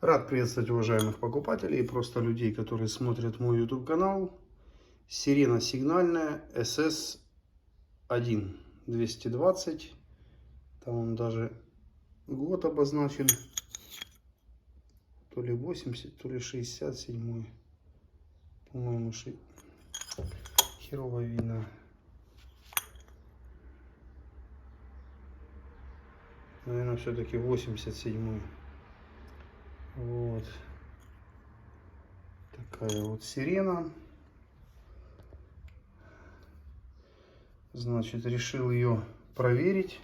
Рад приветствовать уважаемых покупателей и просто людей, которые смотрят мой YouTube канал. Сирена сигнальная SS1 220. Там он даже год обозначен. То ли 80, то ли 67. По-моему, херово видно. Наверное, все-таки 87. Вот. Такая вот сирена. Значит, решил ее проверить.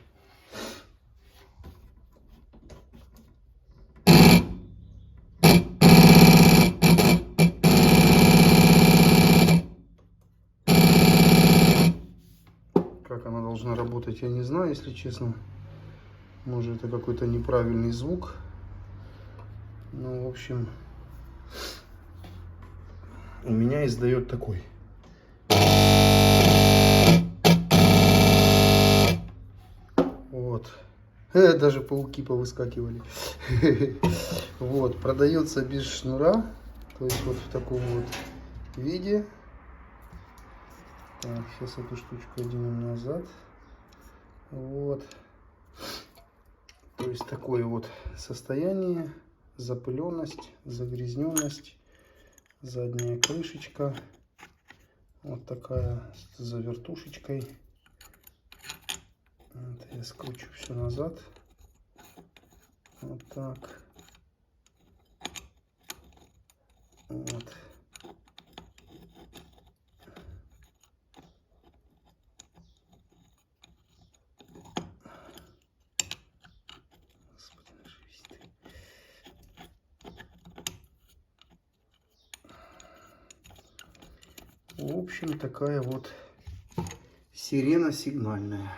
Как она должна работать, я не знаю, если честно. Может, это какой-то неправильный звук. Ну, в общем, у меня издает такой. Вот. Даже пауки повыскакивали. Вот. Продается без шнура. То есть вот в таком вот виде. Так, сейчас эту штучку оденем назад. Вот. То есть такое вот состояние. Запыленность, загрязненность. Задняя крышечка. Вот такая с завертушечкой. Вот, я скручу все назад. Вот так. Вот. В общем, такая вот сирена сигнальная.